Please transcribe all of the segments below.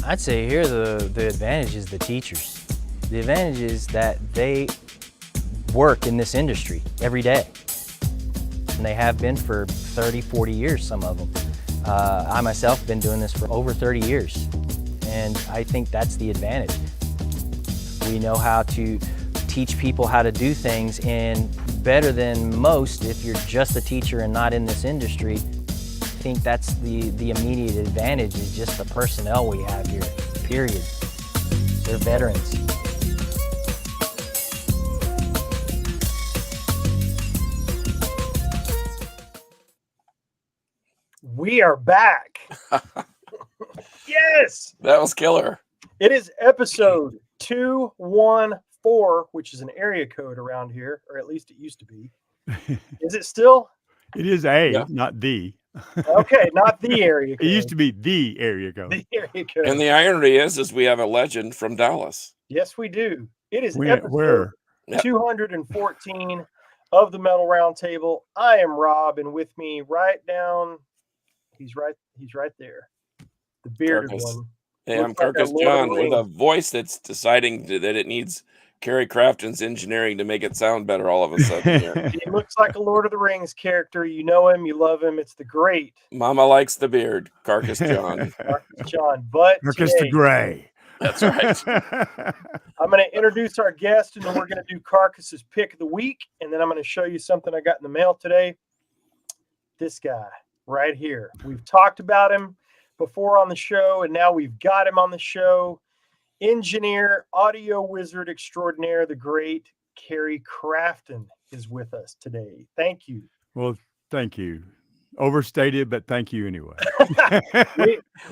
I'd say here the advantage is the teachers. The advantage is that they work in this industry every day. And they have been for 30, 40 years, some of them. I myself have been doing this for over 30 years. And I think that's the advantage. We know how to teach people how to do things, and better than most, if you're just a teacher and not in this industry, I think that's the immediate advantage is just the personnel we have here, period. They're veterans. We are back. Yes! That was killer. It is episode 214, which is an area code around here, or at least it used to be. Is it still? It is not the. Okay, not the area code. It used to be the area code. The area code. And the irony is we have a legend from Dallas. Yes, we do. It is Where? episode 214 of the Metal Roundtable. I am Rob, and with me right down, he's right there. The bearded Carcass. one. Hey, Looks I'm like Carcass a Lord John of the with a Rings. voice that's deciding that it needs Kerry Crafton's engineering to make it sound better all of a sudden here. He looks like a Lord of the Rings character. You know him, you love him. It's the great Mama likes the beard, Carcass John. Marcus John. But Marcus the today, Gray. That's right. I'm going to introduce our guest, and then we're going to do Carcass's pick of the week, and then I'm going to show you something I got in the mail today. This guy right here. We've talked about him before on the show, and now we've got him on the show. Engineer, audio wizard extraordinaire, the great Kerry Crafton is with us today. Thank you. Well, thank you. Overstated, but thank you anyway.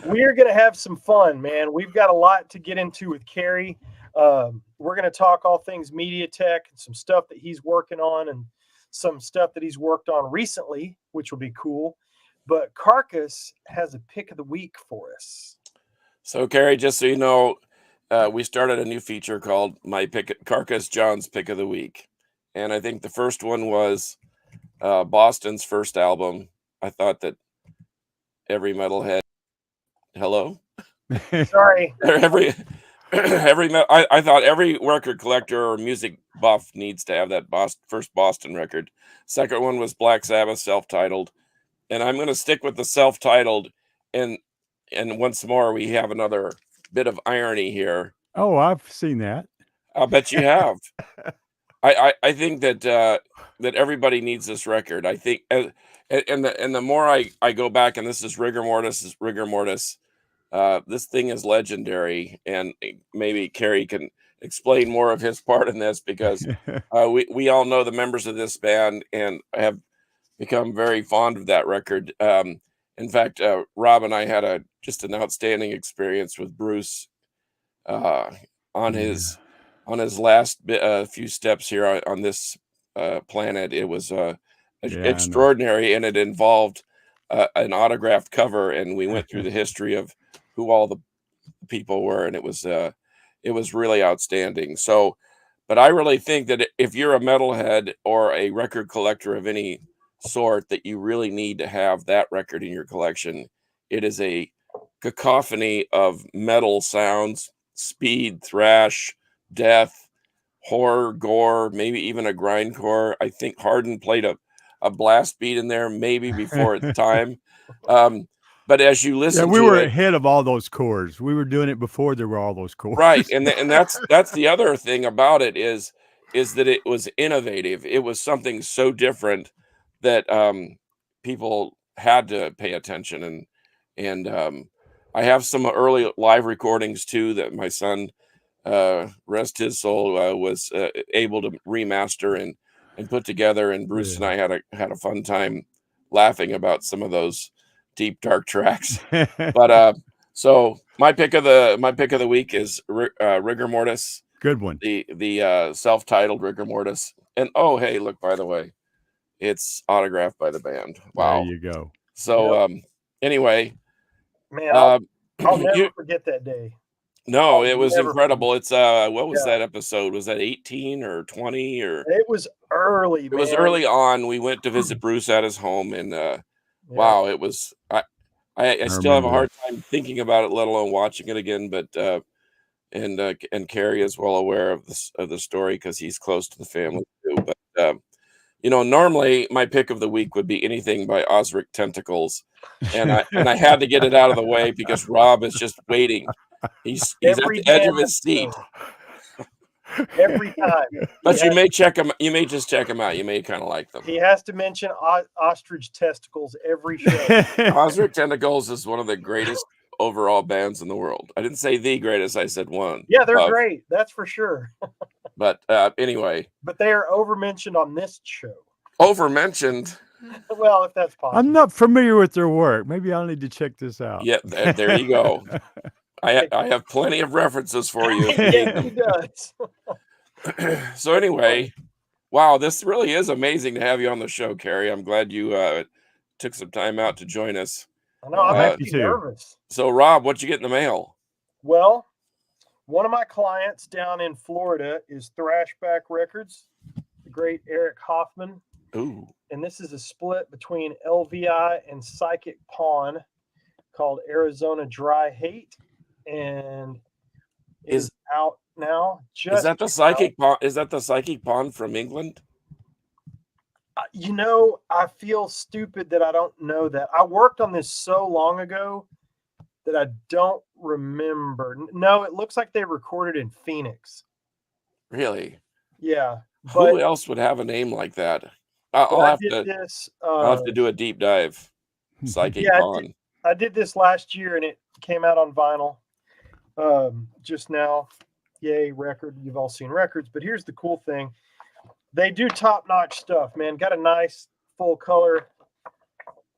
we are going to have some fun, man. We've got a lot to get into with Kerry. We're going to talk all things Mediatech and some stuff that he's working on and some stuff that he's worked on recently, which will be cool. But Carcass has a pick of the week for us. So, Kerry, just so you know, we started a new feature called Carcass John's Pick of the Week. And I think the first one was Boston's first album. I thought that every metalhead, hello? Sorry. I thought every record collector or music buff needs to have that first Boston record. Second one was Black Sabbath, self-titled. And I'm going to stick with the self-titled. And once more, we have another bit of irony here. Oh, I've seen that. I'll bet you have. I think that that everybody needs this record. I think, and the more I go back, and this is Rigor Mortis. This thing is legendary, and maybe Kerry can explain more of his part in this because we all know the members of this band and have become very fond of that record. In fact, Rob and I had just an outstanding experience with Bruce on his last few steps here on this planet. It was extraordinary, and it involved an autographed cover, and we went through the history of who all the people were, and it was really outstanding. So, but I really think that if you're a metalhead or a record collector of any sort, that you really need to have that record in your collection. It is a cacophony of metal sounds, speed, thrash, death, horror, gore, maybe even a grindcore. I think Hardin played a blast beat in there, maybe before its time. But as you listen, we were ahead of all those chords. We were doing it before there were all those chords, right? And that's the other thing about it is that it was innovative. It was something so different that people had to pay attention. And I have some early live recordings too that my son, rest his soul, was able to remaster and put together. And Bruce and I had a fun time laughing about some of those deep dark tracks. But so my pick of the week is Rigor Mortis. Good one. The self-titled Rigor Mortis. And oh hey, look, by the way, it's autographed by the band. Wow. There you go. So anyway, man, I'll never forget that day. No, it was incredible. It's what was that episode? Was that 18 or 20 or? It was early. It was early on. We went to visit Bruce at his home, and wow, it was. I still have a remember hard time thinking about it, let alone watching it again. But and Kerry is well aware of the story because he's close to the family too. But normally my pick of the week would be anything by Osric Tentacles, and I had to get it out of the way because Rob is just waiting. He's at Every the edge damn of his seat. Every time. But you may check him. You may just check him out. You may kind of like them. He has to mention ostrich testicles every show. Osric Tentacles is one of the greatest overall bands in the world. I didn't say the greatest. I said one. Yeah, they're great. That's for sure. But anyway. But they are over-mentioned on this show. Over-mentioned? Well, if that's possible. I'm not familiar with their work. Maybe I'll need to check this out. Yeah, there you go. I have plenty of references for you. Yeah, he does. So anyway, wow, this really is amazing to have you on the show, Kerry. I'm glad you took some time out to join us. I know, I'm actually nervous. So, Rob, what'd you get in the mail? Well, one of my clients down in Florida is Thrashback Records, the great Eric Hoffman. Ooh. And this is a split between LVI and Psychic Pawn called Arizona Dry Hate. And is out now. Is that the Psychic Pawn? Is that the Psychic Pawn from England? I feel stupid that I don't know that. I worked on this so long ago that I don't remember. No, it looks like they recorded in Phoenix. Really? Yeah. Who else would have a name like that? I'll have to do a deep dive. Psychic Pawn. I did this last year and it came out on vinyl just now. Yay, record. You've all seen records, but here's the cool thing. They do top-notch stuff, man. Got a nice full-color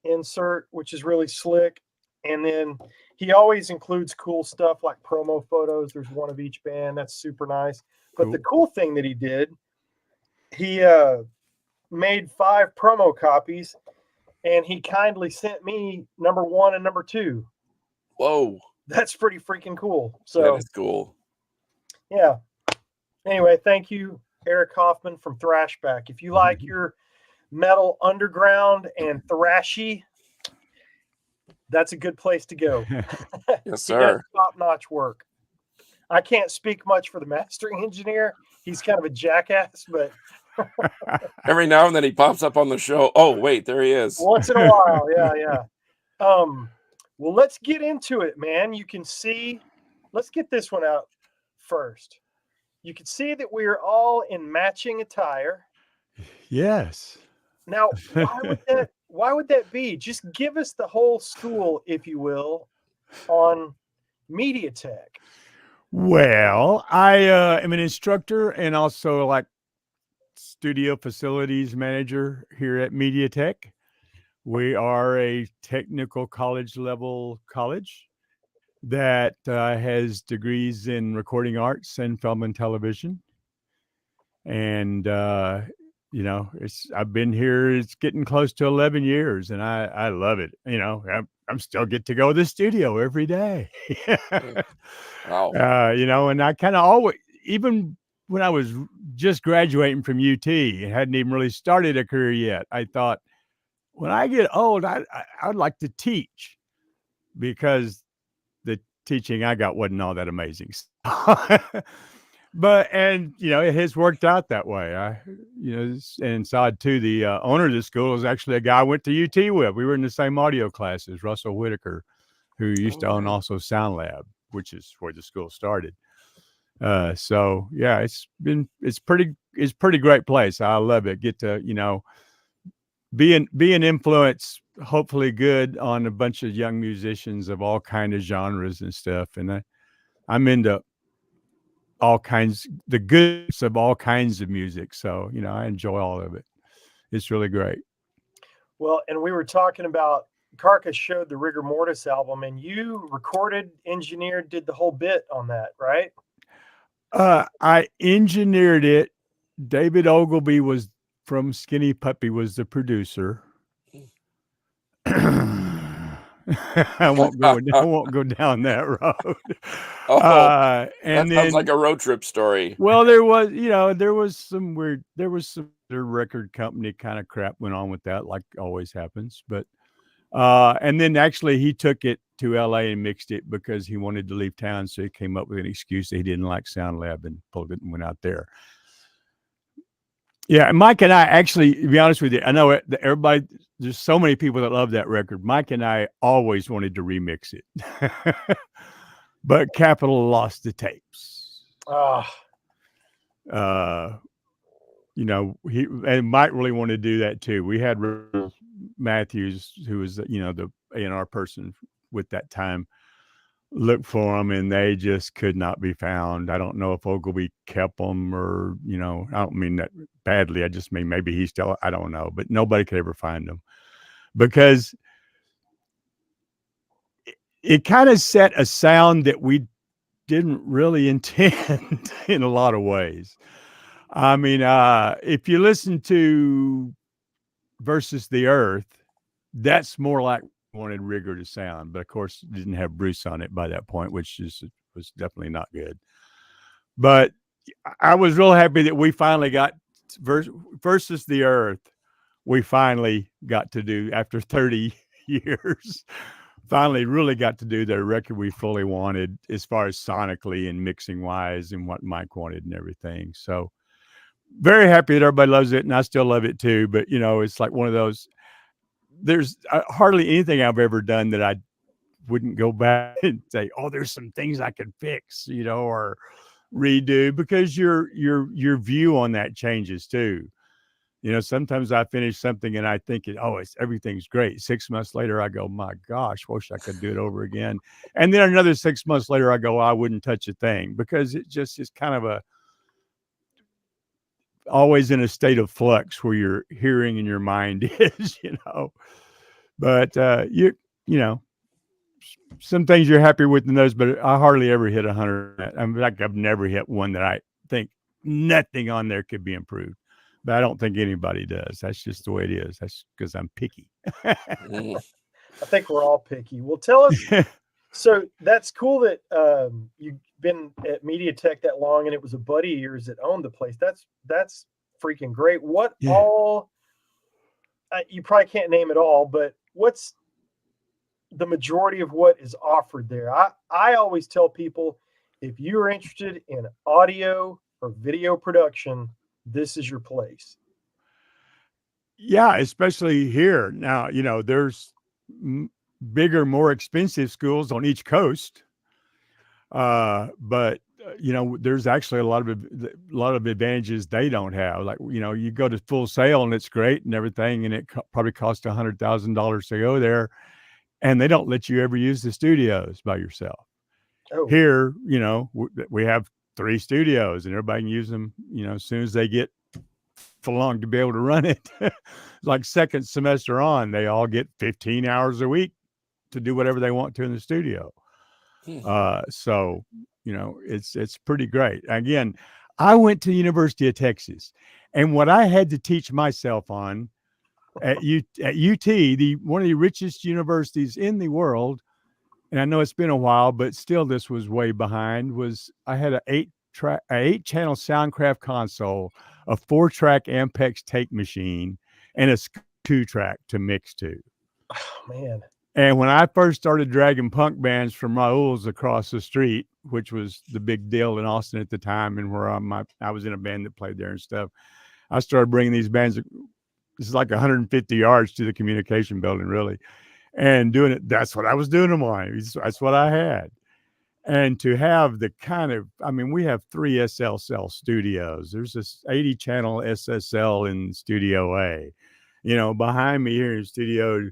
insert, which is really slick. And then he always includes cool stuff like promo photos. There's one of each band. That's super nice. But the cool thing that he did, he made 5 promo copies, and he kindly sent me number 1 and number 2. Whoa. That's pretty freaking cool. So that is cool. Yeah. Anyway, thank you, Eric Hoffman from Thrashback. If you like your metal underground and thrashy, that's a good place to go. Yes, sir. Top-notch work. I can't speak much for the mastering engineer. He's kind of a jackass, but every now and then he pops up on the show. Oh, wait, there he is. Once in a while. Yeah. Well, let's get into it, man. You can see, let's get this one out first. You can see that we are all in matching attire. Yes. Now, why would that be? Just give us the whole school, if you will, on Mediatech. Well, I am an instructor and also like studio facilities manager here at Mediatech. We are a technical college level college that has degrees in recording arts and film and television. And, I've been here, it's getting close to 11 years and I love it. I'm still get to go to the studio every day. Wow. And I kind of always, even when I was just graduating from UT and hadn't even really started a career yet, I thought, when I get old, I'd like to teach, because the teaching I got wasn't all that amazing. But it has worked out that way. And Sod too, the owner of the school is actually a guy I went to UT with. We were in the same audio classes, Russell Whitaker, who used to own also Sound Lab, which is where the school started. So yeah, it's pretty great place. I love it. Get to, be an influence, hopefully good, on a bunch of young musicians of all kinds of genres and stuff. And I'm into all kinds, the goods of all kinds of music. So, I enjoy all of it. It's really great. Well, and we were talking about, Carcass showed the Rigor Mortis album, and you recorded, engineered, did the whole bit on that, right? I engineered it. David Ogilvy from Skinny Puppy was the producer. I won't go down that road. And that sounds like a road trip story. Well, there was some record company kind of crap went on with that, like always happens. But And then actually he took it to LA and mixed it because he wanted to leave town. So he came up with an excuse that he didn't like Sound Lab and pulled it and went out there. Yeah, Mike and I actually, to be honest with you, I know everybody, there's so many people that love that record. Mike and I always wanted to remix it, but Capitol lost the tapes. You know, and Mike really wanted to do that too. We had Matthews, who was, you know, the A&R person with that time, look for them, and they just could not be found. I don't know if Ogilvy kept them or, you know, I don't mean that badly. I just mean maybe he still, I don't know, but nobody could ever find them because it kind of set a sound that we didn't really intend in a lot of ways. I mean, if you listen to Versus the Earth, that's more like wanted Rigor to sound, but of course didn't have Bruce on it by that point, which was definitely not good. But I was real happy that we finally got Versus the Earth. We finally got to do after 30 years. Finally, really got to do the record we fully wanted as far as sonically and mixing wise and what Mike wanted and everything. So very happy that everybody loves it, and I still love it too. But you know, it's like one of those. There's hardly anything I've ever done that I wouldn't go back and say, "Oh, there's some things I could fix," you know, or redo, because your view on that changes too. You know, sometimes I finish something and I think, everything's great. 6 months later, I go, my gosh, wish I could do it over again. And then another 6 months later, I go, I wouldn't touch a thing, because it just is kind of always in a state of flux where your hearing and your mind is, you know. But you know, some things you're happy with in those, but I hardly ever hit 100. I mean, like I've never hit one that I think nothing on there could be improved. But I don't think anybody does. That's just the way it is. That's because I'm picky. I think we're all picky. Well, tell us. So that's cool that you've been at Mediatech that long, and it was a buddy of yours that owned the place. That's freaking great. What all? You probably can't name it all, but what's the majority of what is offered there? I always tell people, if you're interested in audio or video production, this is your place. Yeah, especially here. Now, you know, there's bigger, more expensive schools on each coast. But you know, there's actually a lot of advantages they don't have. Like, you know, you go to Full Sail and it's great and everything, and it probably costs $100,000 to go there, and they don't let you ever use the studios by yourself. Oh. Here, you know, we have 3 studios, and everybody can use them, you know, as soon as they get full long to be able to run it. Like second semester on, they all get 15 hours a week to do whatever they want to in the studio. So, you know, it's pretty great. Again, I went to the University of Texas, and what I had to teach myself on at UT, one of the richest universities in the world, and I know it's been a while, but still this was way behind, was I had an 8-channel Soundcraft console, a 4-track Ampex tape machine, and a 2-track to mix to. Oh, man. And when I first started dragging punk bands from Raoul's across the street, which was the big deal in Austin at the time, and where I was in a band that played there and stuff, I started bringing these bands. This is like 150 yards to the communication building, really. And doing it, that's what I was doing them on. That's what I had. And to have the kind of, I mean, we have 3 SSL studios. There's this 80-channel SSL in Studio A. You know, behind me here in Studio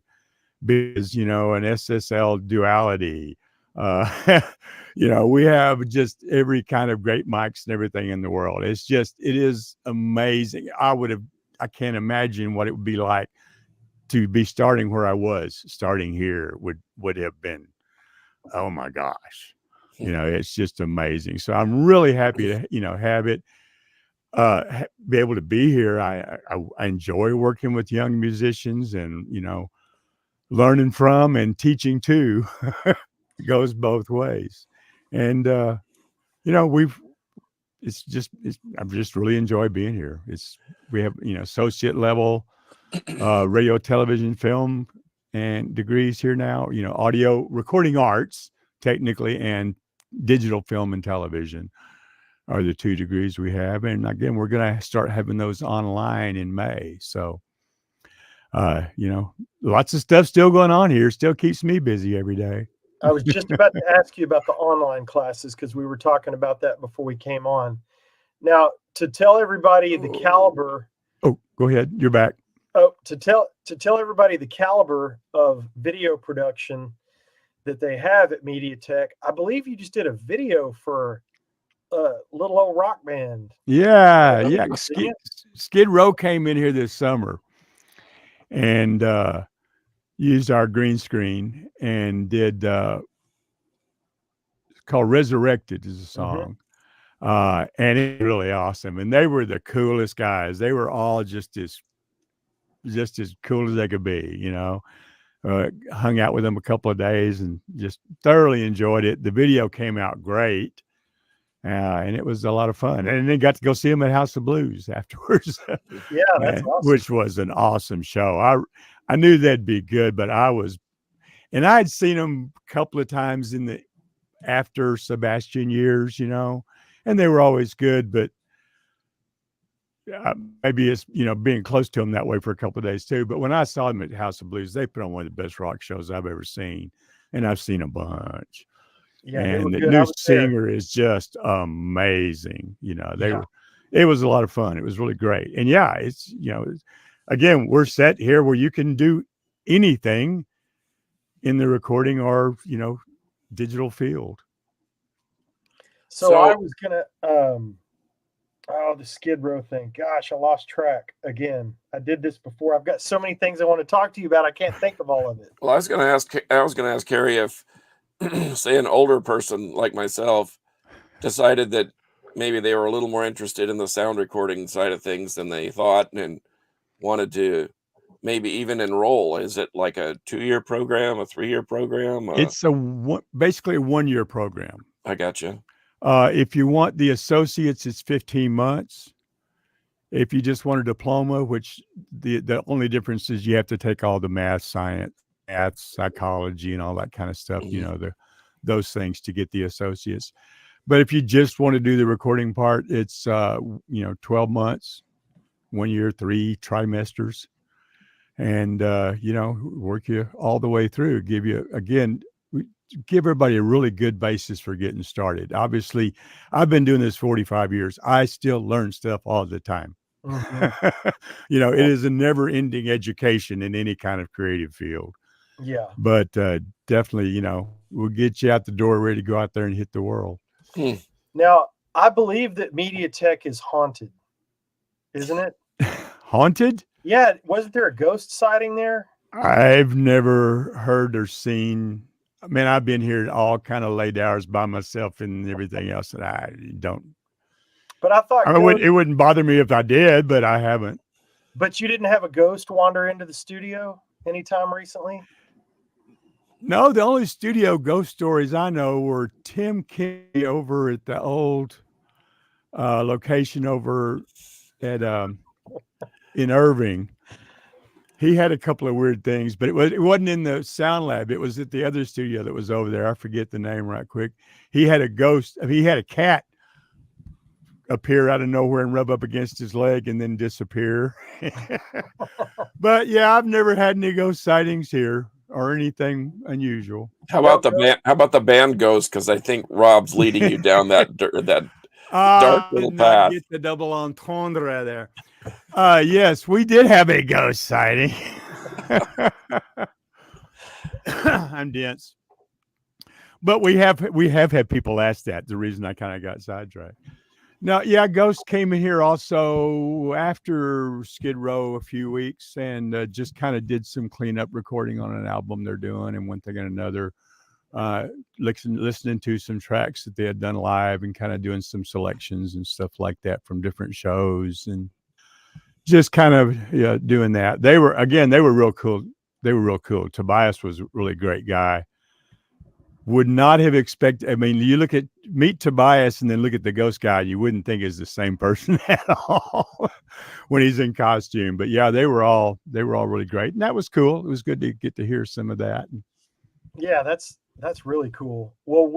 B is, you know, an SSL duality. You know, we have just every kind of great mics and everything in the world. It is amazing. I can't imagine what it would be like to be starting where I was. Starting here would have been, oh my gosh, you know, it's just amazing. So I'm really happy to, you know, have it, be able to be here. I enjoy working with young musicians, and, you know, learning from and teaching too. It goes both ways. And, you know, I've just really enjoyed being here. We have, you know, associate level, radio, television, film, and degrees here now. You know, audio recording arts technically, and digital film and television are the 2 degrees we have. And again, we're going to start having those online in May. So, you know, lots of stuff still going on here. Still keeps me busy every day. I was just about to ask you about the online classes because we were talking about that before we came on. Now, to tell everybody the caliber. Oh, go ahead. You're back. Oh, to tell everybody the caliber of video production that they have at Mediatech. I believe you just did a video for little old rock band. Yeah. Skid Row came in here this summer and used our green screen and did it's called Resurrected is a song. And it's really awesome. And they were the coolest guys. They were all just as cool as they could be, you know. Hung out with them a couple of days and just thoroughly enjoyed it. The video came out great. And it was a lot of fun. And then got to go see them at House of Blues afterwards. Yeah, that's awesome. Which was an awesome show. I knew they'd be good, but I'd seen them a couple of times in the after Sebastian years, you know, and they were always good, but maybe it's, you know, being close to them that way for a couple of days too. But when I saw them at House of Blues, they put on one of the best rock shows I've ever seen. And I've seen a bunch. Yeah, and the new singer is just amazing. You know, it was a lot of fun. It was really great. And yeah, it's, you know, again, we're set here where you can do anything in the recording or, you know, digital field. So I was going to, the Skid Row thing. Gosh, I lost track again. I did this before. I've got so many things I want to talk to you about. I can't think of all of it. Well, I was going to ask Kerry if, say, an older person like myself decided that maybe they were a little more interested in the sound recording side of things than they thought and wanted to maybe even enroll. Is it like a 2-year program, a 3-year program? It's basically a 1-year program. I gotcha. If you want the associates, it's 15 months. If you just want a diploma, which the only difference is you have to take all the math, psychology, and all that kind of stuff, you know, those things to get the associates. But if you just want to do the recording part, it's, 12 months, 1 year, 3 trimesters, and, work you all the way through, give everybody a really good basis for getting started. Obviously, I've been doing this 45 years. I still learn stuff all the time. Mm-hmm. It is a never ending education in any kind of creative field. Yeah. But definitely, we'll get you out the door ready to go out there and hit the world. Now, I believe that Mediatech is haunted, isn't it? Haunted? Yeah. Wasn't there a ghost sighting there? I've never heard or seen. I mean, I've been here all kind of late hours by myself and everything else, and I don't. But I thought it wouldn't bother me if I did, but I haven't. But you didn't have a ghost wander into the studio anytime recently? No, the only studio ghost stories I know were Tim Kennedy over at the old location over at in Irving. He had a couple of weird things, but it wasn't in the sound lab. It was at the other studio that was over there. I forget the name right quick. He had a cat appear out of nowhere and rub up against his leg and then disappear. But yeah, I've never had any ghost sightings here or anything unusual. How about the band ghost? Because I think Rob's leading you down that dark little path. Get the double entendre there. Yes, we did have a ghost sighting. I'm dense. But we have had people ask that. The reason I kind of got sidetracked. Now, yeah, Ghost came in here also after Skid Row a few weeks and just kind of did some cleanup recording on an album they're doing and one thing and another. Listening to some tracks that they had done live and kind of doing some selections and stuff like that from different shows and just kind of doing that. They were real cool. Tobias was a really great guy. would not have expected. I mean, you meet Tobias and then look at the ghost guy, you wouldn't think is the same person at all when he's in costume. But yeah, they were all really great, and that was cool. It was good to get to hear some of that. Yeah, that's really cool. Well,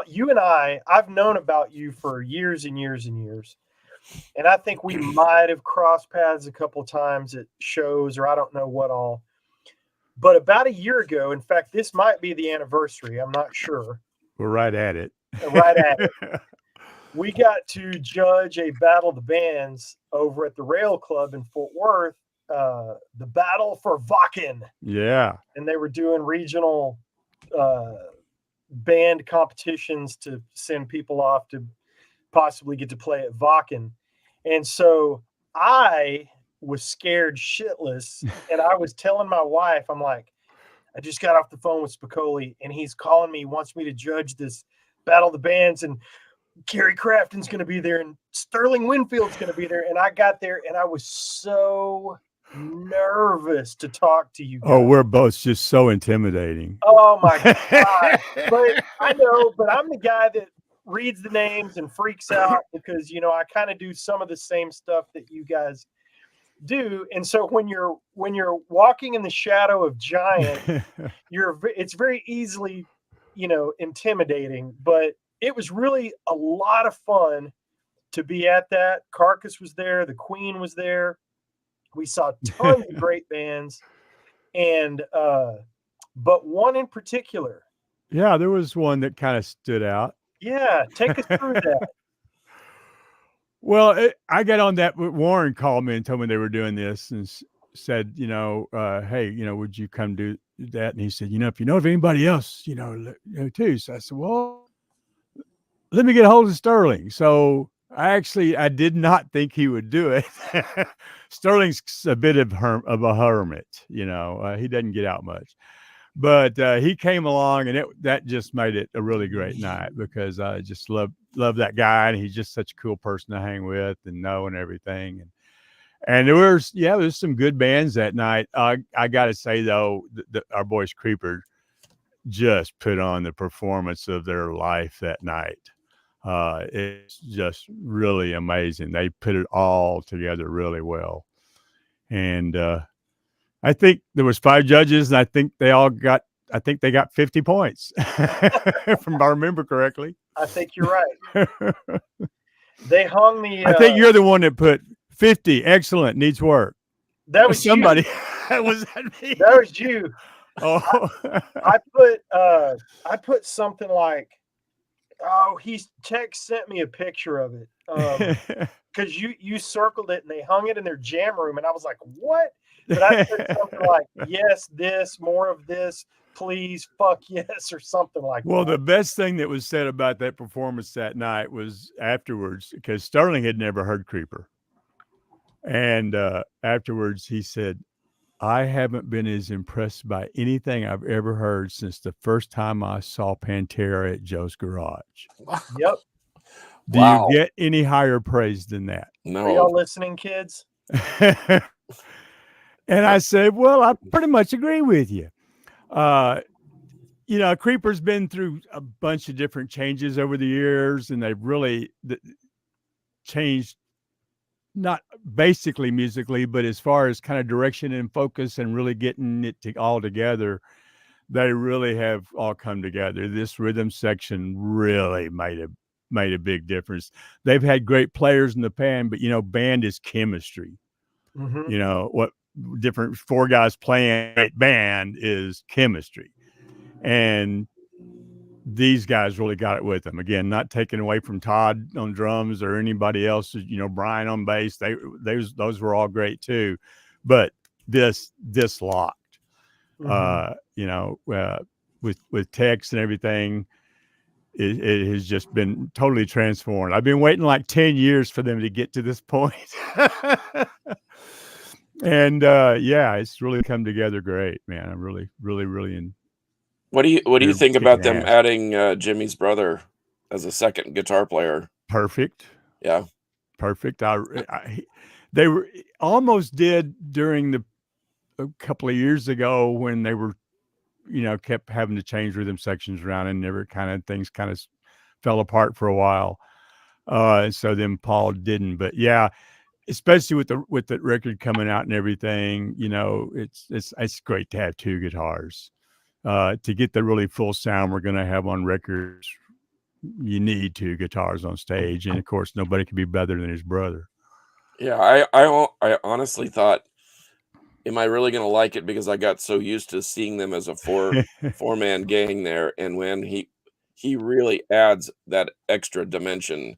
you and I've known about you for years and years and years. And I think we might have crossed paths a couple of times at shows, or I don't know what all. But about a year ago, in fact, this might be the anniversary. I'm not sure. We're right at it. Right at it. We got to judge a Battle of the Bands over at the Rail Club in Fort Worth, the Battle for Wacken. Yeah. And they were doing regional band competitions to send people off to possibly get to play at Wacken. And so I was scared shitless, and I was telling my wife, I'm like, I just got off the phone with Spicoli, and he's calling me, wants me to judge this Battle of the Bands, and Kerry Crafton's going to be there, and Sterling Winfield's going to be there. And I got there, and I was so nervous to talk to you guys. Oh, we're both just so intimidating. Oh my God. But I know, but I'm the guy that reads the names and freaks out because, you know, I kind of do some of the same stuff that you guys do. And so when you're walking in the shadow of giant, it's very easily, you know, intimidating, but it was really a lot of fun to be at that. Carcass was there. The Queen was there. We saw tons of great bands, and but one in particular. Yeah, there was one that kind of stood out. Yeah, take us through that. Well, I got on that. Warren called me and told me they were doing this and said, you know, hey, you know, would you come do that? And he said, you know, if you know of anybody else, you know, too. So I said, well, let me get a hold of Sterling. So I did not think he would do it. Sterling's a bit of a hermit, you know, he doesn't get out much. But he came along, and that just made it a really great night because I just love that guy, and he's just such a cool person to hang with and know and everything. And there was some good bands that night. I got to say though, our boys Creeper just put on the performance of their life that night. It's just really amazing. They put it all together really well, and I think there was 5 judges, and I think they got 50 points, if I remember correctly. I think you're right. They hung the. I think you're the one that put 50. Excellent, needs work. That was somebody. Was that me? That was you. Oh, I put something like, oh, Tech sent me a picture of it because you circled it and they hung it in their jam room, and I was like, what? But I said something like, yes, this, more of this, please, fuck yes, or something like that. Well, the best thing that was said about that performance that night was afterwards, because Sterling had never heard Creeper. And afterwards he said, I haven't been as impressed by anything I've ever heard since the first time I saw Pantera at Joe's Garage. Yep. Do you get any higher praise than that? No. Are y'all listening, kids? And I said, well, I pretty much agree with you. You know, Creeper's been through a bunch of different changes over the years, and they've really changed, not basically musically, but as far as kind of direction and focus and really getting it all together, they really have all come together. This rhythm section really made a big difference. They've had great players in the band, but, you know, band is chemistry. Mm-hmm. You know, what different 4 guys playing a band is chemistry. And these guys really got it with them. Again, not taking away from Todd on drums or anybody else, you know, Brian on bass. Those were all great too. But this locked, Mm-hmm. you know, with text and everything, it has just been totally transformed. I've been waiting like 10 years for them to get to this point. And yeah, it's really come together great, man. I'm really in. What do you think about them adding Jimmy's brother as a second guitar player? Perfect. Yeah. Perfect. They were almost did during a couple of years ago when they were kept having to change rhythm sections around, and things kind of fell apart for a while. So then Paul didn't, but yeah, especially with the record coming out and everything, it's great to have two guitars. To get the really full sound we're going to have on records, you need two guitars on stage, and of course, nobody can be better than his brother. Yeah, I honestly thought, am I really going to like it? Because I got so used to seeing them as a four-man gang there, and when he really adds that extra dimension,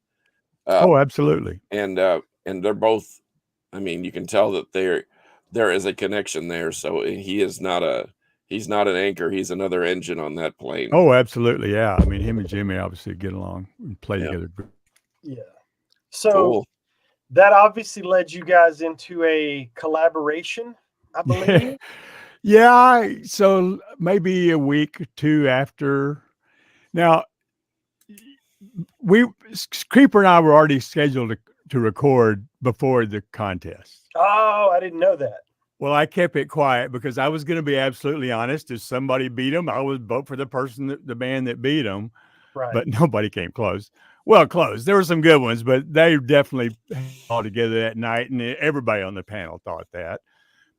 Oh, absolutely. and they're both. I mean, you can tell that there is a connection there. So he's not an anchor. He's another engine on that plane. Oh, absolutely. Yeah. I mean, him and Jimmy obviously get along and play together. Yeah. So Cool. that obviously led you guys into a collaboration, I believe. Yeah. So maybe a week or two after. Now, Creeper and I were already scheduled to record before the contest. Oh, I didn't know that. Well, I kept it quiet because I was going to be absolutely honest. If somebody beat them, I would vote for the band that beat them. Right. But nobody came close. Well, close. There were some good ones, but they definitely all together that night, and everybody on the panel thought that.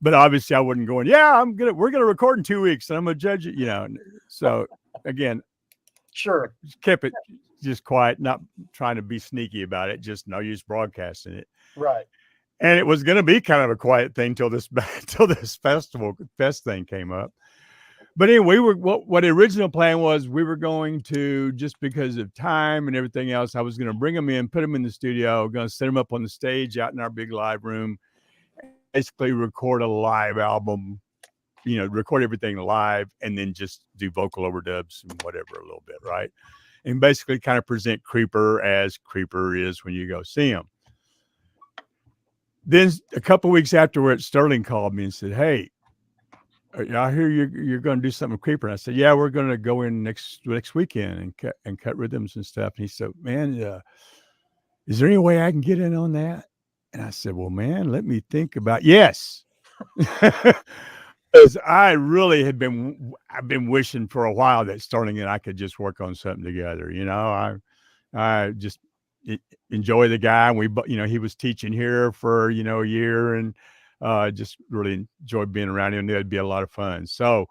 But obviously, I wasn't going. Yeah, we're gonna record in 2 weeks, and I'm gonna judge it. So again, sure, kept it just quiet, not trying to be sneaky about it. Just no use broadcasting it. Right. And it was going to be kind of a quiet thing till this fest thing came up. But anyway, what the original plan was, we were going to, just because of time and everything else, I was going to bring them in, put them in the studio, going to set them up on the stage out in our big live room, basically record a live album, record everything live, and then just do vocal overdubs and whatever a little bit, right? And basically kind of present Creeper as Creeper is when you go see him. Then a couple of weeks afterwards, Sterling called me and said, "Hey, I hear you're going to do something with Creeper." And I said, "Yeah, we're going to go in next weekend and cut rhythms and stuff." And he said, "Man, is there any way I can get in on that?" And I said, "Well, man, let me think about." Yes, because I really I've been wishing for a while that Sterling and I could just work on something together. I just enjoy the guy, and he was teaching here for a year, and just really enjoyed being around him, and it'd be a lot of fun. So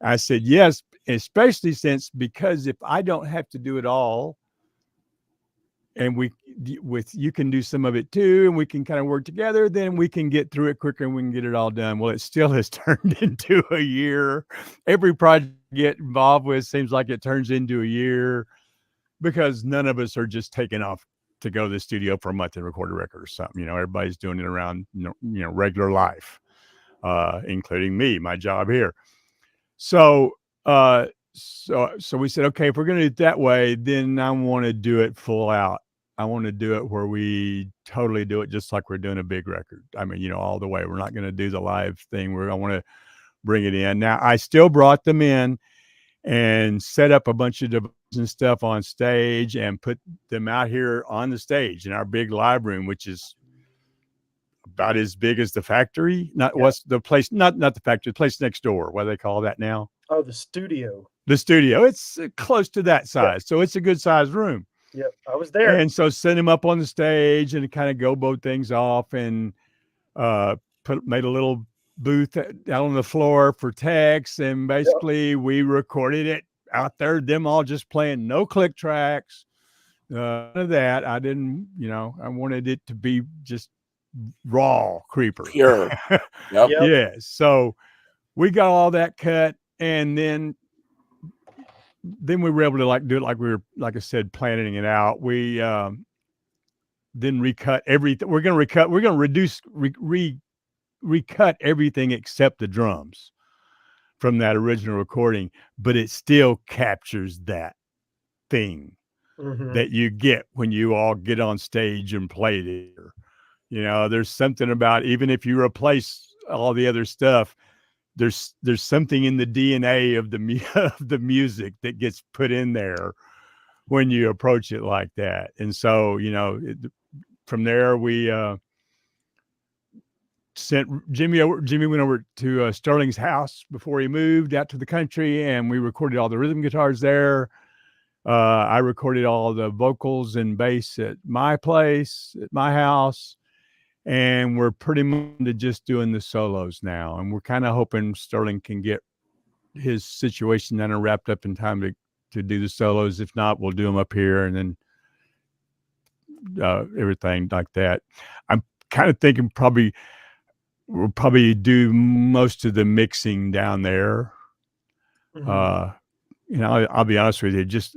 I said yes, especially because if I don't have to do it all, and you can do some of it too, and we can kind of work together, then we can get through it quicker and we can get it all done. Well, it still has turned into a year. Every project I get involved with seems like it turns into a year, because none of us are just taking off to go to the studio for a month and record a record or something. Everybody's doing it around, regular life, including me, my job here. So we said, okay, if we're going to do it that way, then I want to do it full out. I want to do it where we totally do it just like we're doing a big record. I mean, all the way. We're not going to do the live thing. I want to bring it in. Now, I still brought them in and set up a bunch of devices and stuff on stage and put them out here on the stage in our big live room, which is about as big as the factory. What's the place? Not the factory, the place next door. What do they call that now? Oh, the studio. The studio. It's close to that size. So it's a good sized room. Yep. I was there. And so set him up on the stage and kind of go both things off, and made a little booth out on the floor for techs, and basically we recorded it out there, them all just playing, no click tracks, none of that. I didn't, I wanted it to be just raw Creeper. Pure. Yep. Yeah. So we got all that cut, and then we were able to do it like we were, like I said, planning it out. We then recut everything. We're going to recut everything except the drums from that original recording, but it still captures that thing that you get when you all get on stage and play there. There's something about, even if you replace all the other stuff, there's something in the DNA of the music that gets put in there when you approach it like that. And so, from there we sent Jimmy went over to Sterling's house before he moved out to the country, and we recorded all the rhythm guitars there. I recorded all the vocals and bass at my place, at my house, and we're pretty much just doing the solos now. And we're kind of hoping Sterling can get his situation then wrapped up in time to do the solos. If not, we'll do them up here, and then everything like that. I'm kind of thinking we'll probably do most of the mixing down there. Mm-hmm. I'll be honest with you, just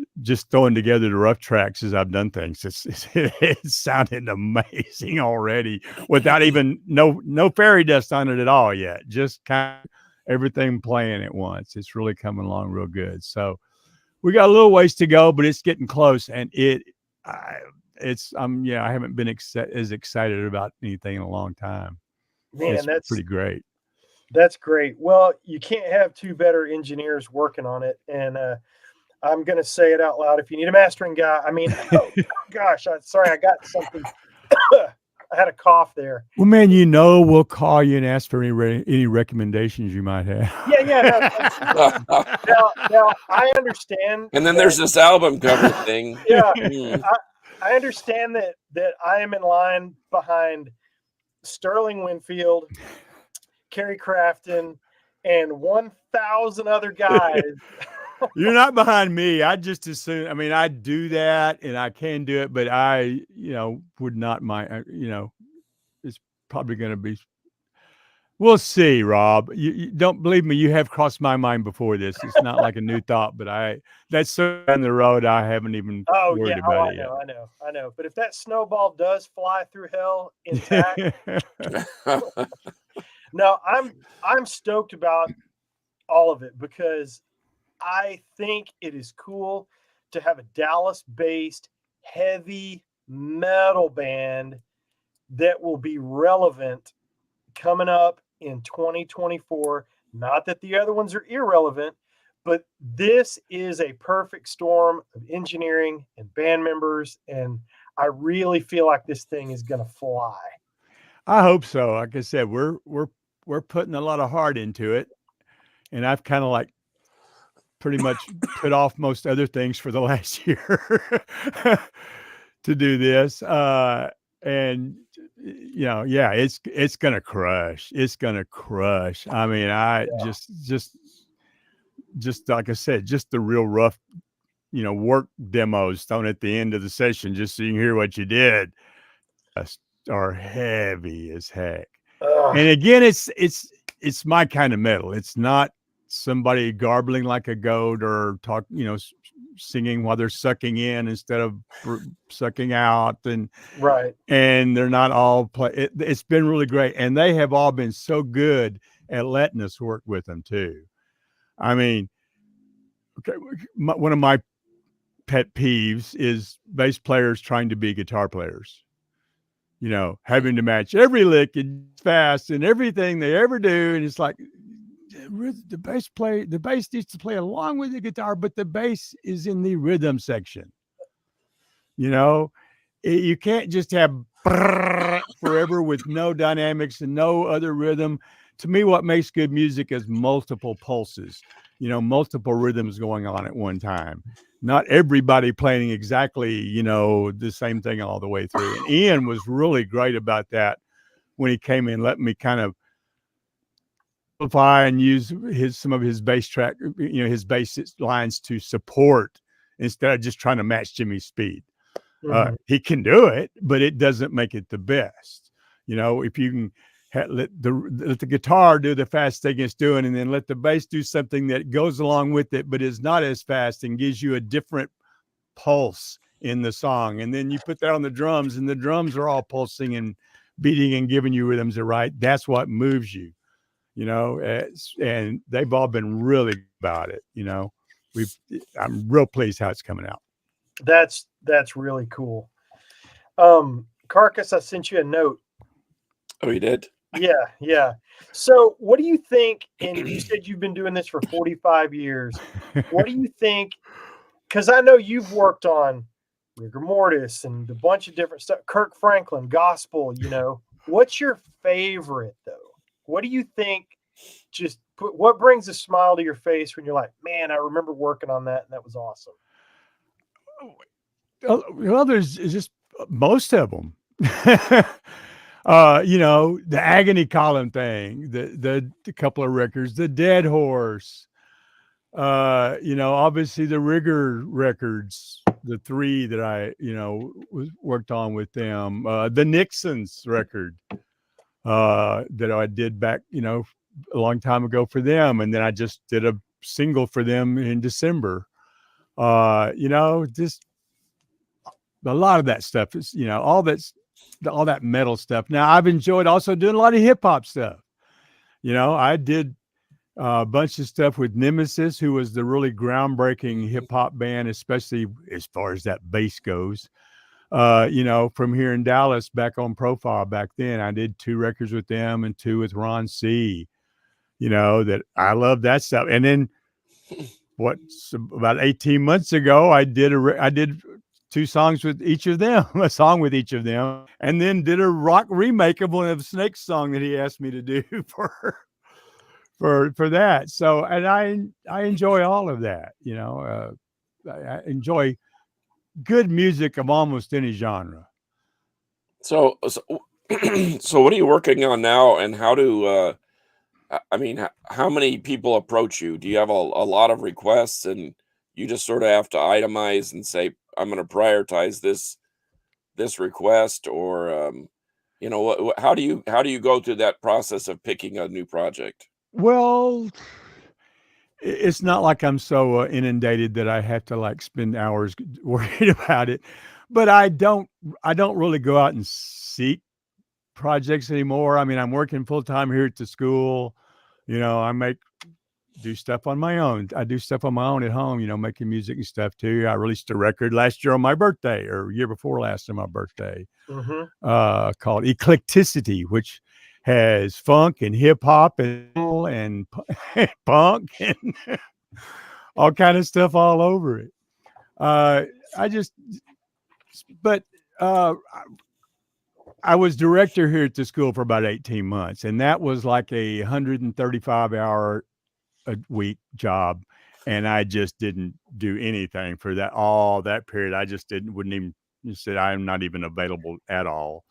throwing together the rough tracks as I've done things, it's sounding amazing already without even no fairy dust on it at all yet. Just kind of everything playing at once. It's really coming along real good. So we got a little ways to go, but it's getting close, and I haven't been as excited about anything in a long time. Man, that's pretty great. That's great. Well, you can't have two better engineers working on it. And I'm going to say it out loud. If you need a mastering guy, gosh, sorry, I got something. I had a cough there. Well, man, we'll call you and ask for any recommendations you might have. Yeah. Now, I understand. And then there's this album cover thing. Yeah. I understand that I am in line behind Sterling Winfield, Kerry Crafton, and 1,000 other guys. You're not behind me. I just assume. I mean, I do that, and I can do it, but I, would not mind. It's probably going to be. We'll see, Rob. You don't believe me. You have crossed my mind before this. It's not like a new thought, but that's so down the road. I haven't even worried about it yet. I know. But if that snowball does fly through hell intact, no, I'm stoked about all of it, because I think it is cool to have a Dallas-based heavy metal band that will be relevant coming up in 2024. Not that the other ones are irrelevant, but this is a perfect storm of engineering and band members, and I really feel like this thing is going to fly. I hope so. Like I said, we're putting a lot of heart into it, and I've kind of pretty much put off most other things for the last year to do this. And it's gonna crush. It's gonna crush. I mean, just like I said, just the real rough, work demos thrown at the end of the session, just so you can hear what you did, are heavy as heck. And again, it's my kind of metal. It's not somebody garbling like a goat or singing while they're sucking in instead of sucking out, and right. And they're not all it's been really great, and they have all been so good at letting us work with them too. I mean, one of my pet peeves is bass players trying to be guitar players. Having to match every lick and fast and everything they ever do, and it's like the bass needs to play along with the guitar, but the bass is in the rhythm section. You can't just have forever with no dynamics and no other rhythm. To me, what makes good music is multiple pulses, multiple rhythms going on at one time. Not everybody playing exactly, the same thing all the way through. And Ian was really great about that when he came in, let me kind of amplify and use some of his bass track, his bass lines to support instead of just trying to match Jimmy's speed. Mm-hmm. He can do it, but it doesn't make it the best. If you can let the guitar do the fast thing it's doing, and then let the bass do something that goes along with it, but is not as fast and gives you a different pulse in the song. And then you put that on the drums, and the drums are all pulsing and beating and giving you rhythms that right. That's what moves you. And they've all been really good about it. I'm real pleased how it's coming out. That's really cool. Carcass, I sent you a note. Oh, you did? Yeah. So what do you think? And you said you've been doing this for 45 years. What do you think? Because I know you've worked on Rigor Mortis and a bunch of different stuff. Kirk Franklin, gospel, What's your favorite, though? What do you think? What brings a smile to your face when you're like, man, I remember working on that and that was awesome. Well, there's just most of them. The Agony Column thing, the couple of records, the Dead Horse, obviously the Rigor records, the 3 that I, worked on with them, the Nixons record, that I did back, a long time ago for them. And then I just did a single for them in December. Just a lot of that stuff is, all that metal stuff. Now I've enjoyed also doing a lot of hip hop stuff. I did a bunch of stuff with Nemesis, who was the really groundbreaking hip hop band, especially as far as that bass goes. From here in Dallas, back on Profile back then, I did 2 records with them and 2 with Ron C. That I love that stuff. And then about 18 months ago, I did 2 songs with each of them, a song with each of them, and then did a rock remake of one of Snake's song that he asked me to do for that. So, and I enjoy all of that. I enjoy good music of almost any genre. So what are you working on now, and how do how many people approach you? Do you have a lot of requests, and you just sort of have to itemize and say, I'm going to prioritize this request, or how do you go through that process of picking a new project? Well, it's not like I'm so inundated that I have to spend hours worried about it, but I don't really go out and seek projects anymore. I mean, I'm working full time here at the school. I do stuff on my own. I do stuff on my own at home, making music and stuff too. I released a record last year on my birthday, or year before last on my birthday, called Eclecticity, which has funk and hip hop and punk and all kind of stuff all over it. I was director here at the school for about 18 months, and that was like a 135-hour a week job, and I just didn't do anything for all that period. I just wouldn't even said I'm not even available at all.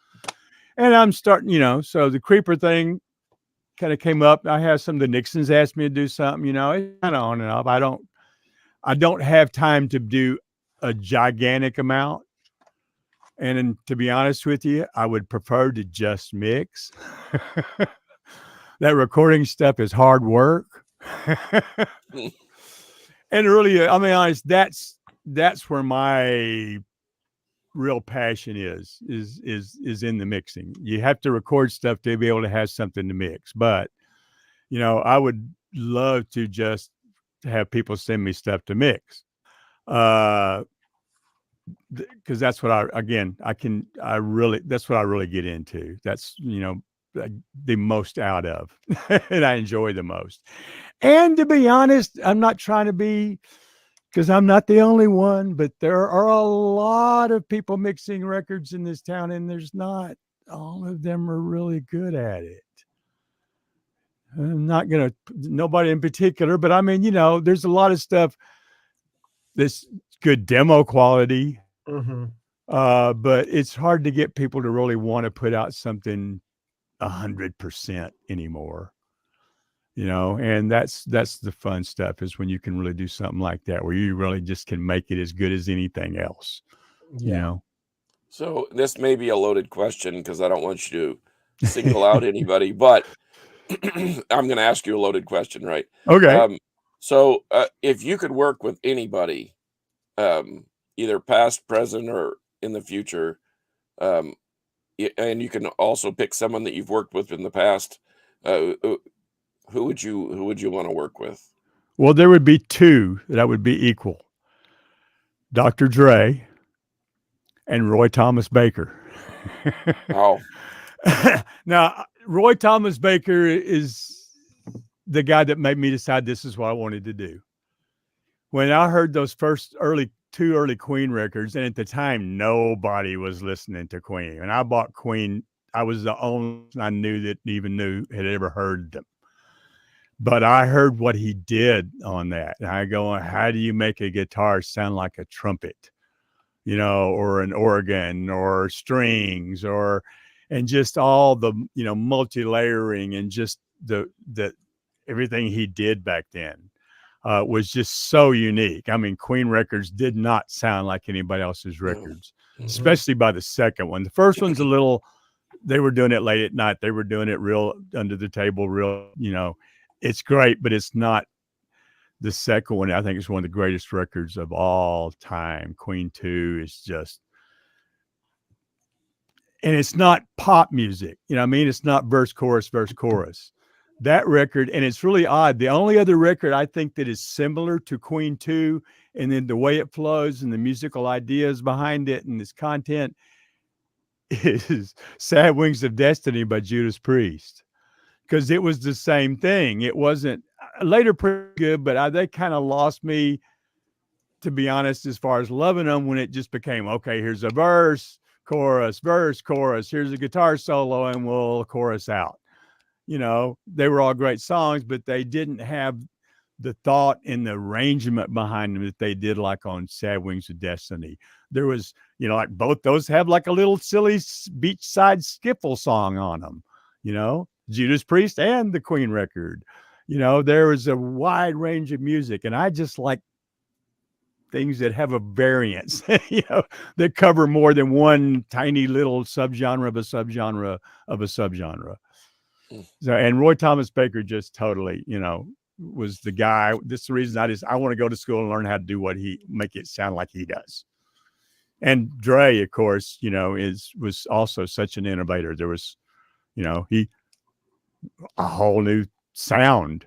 And I'm starting, so the Creeper thing kind of came up. I have some of the Nixons asked me to do something, it's kind of on and off. I don't have time to do a gigantic amount. And to be honest with you, I would prefer to just mix. That recording stuff is hard work. And really, I mean, honest, that's where my real passion is in the mixing. You have to record stuff to be able to have something to mix. But, I would love to just have people send me stuff to mix. Because that's what that's what I really get into. That's, the most out of, and I enjoy the most. And to be honest, I'm not trying to be, because I'm not the only one, but there are a lot of people mixing records in this town, and there's not all of them are really good at it. I'm not going to, nobody in particular, but I mean, there's a lot of stuff that's good demo quality, but it's hard to get people to really want to put out something 100% anymore. And that's the fun stuff, is when you can really do something like that, where you really just can make it as good as anything else. So this may be a loaded question, because I don't want you to single out anybody, but I'm going to ask you a loaded question, right? Okay. So if you could work with anybody, either past, present, or in the future, and you can also pick someone that you've worked with in the past, who would you want to work with? Well, there would be 2 that would be equal: Dr. Dre and Roy Thomas Baker. Oh. Now, Roy Thomas Baker is the guy that made me decide this is what I wanted to do. When I heard those first 2 early Queen records, and at the time nobody was listening to Queen, and I bought Queen I was the only one I knew that had ever heard them. But I heard what he did on that. And I go, how do you make a guitar sound like a trumpet, or an organ or strings and just all the, multi-layering and just the everything he did back then was just so unique. I mean, Queen records did not sound like anybody else's records, especially by the second one. The first one's they were doing it late at night. They were doing it real under the table, real, it's great, but it's not. The second one, I think, is one of the greatest records of all time. Queen 2 is just, and it's not pop music. It's not verse, chorus. That record, and it's really odd. The only other record I think that is similar to Queen 2, and then the way it flows and the musical ideas behind it and its content, is Sad Wings of Destiny by Judas Priest. Because it was the same thing. It wasn't later pretty good, but they kind of lost me, to be honest, as far as loving them, when it just became, okay, here's a verse, chorus, here's a guitar solo, and we'll chorus out. They were all great songs, but they didn't have the thought and the arrangement behind them that they did, like on Sad Wings of Destiny. There was, like both those have like a little silly beachside skiffle song on them, Judas Priest and the Queen record. There was a wide range of music, and I just like things that have a variance, that cover more than one tiny little subgenre of a subgenre of a subgenre. So, and Roy Thomas Baker just totally, was the guy. This is the reason I want to go to school and learn how to do make it sound like he does. And Dre, of course, was also such an innovator. There was, a whole new sound,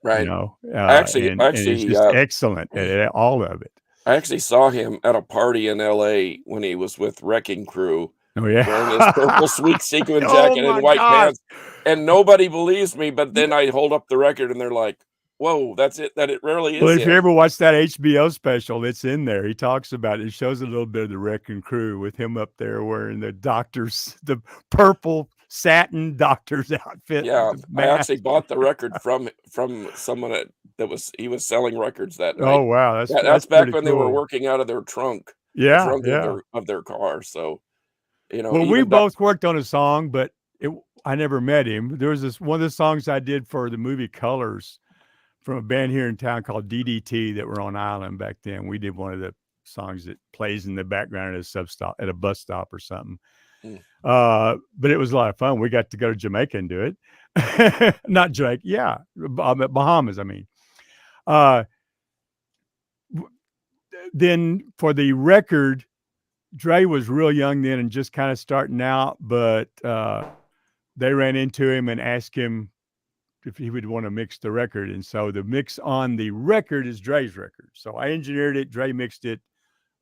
right? And it's just excellent at all of it. I actually saw him at a party in LA when he was with Wrecking Crew. Oh yeah, wearing his purple sweet sequin jacket and white pants, and nobody believes me. But then I hold up the record, and they're like, "Whoa, that's it! That it really is." Well, if you ever watch that HBO special, it's in there. He talks about it. It shows a little bit of the Wrecking Crew with him up there wearing the purple satin doctor's outfit. Yeah, I actually bought the record from someone he was selling records that night. Oh wow, that's back when they were working out of their trunk. Yeah, of their car. So, well, we both worked on a song, but I never met him. There was one of the songs I did for the movie Colors from a band here in town called DDT that were on island back then. We did one of the songs that plays in the background at a bus stop or something. But it was a lot of fun. We got to go to Jamaica and do it. Not Jamaica, yeah, Bahamas. I mean, then for the record, Dre was real young then and just kind of starting out, but they ran into him and asked him if he would want to mix the record. And so the mix on the record is Dre's record. So I engineered it. Dre mixed it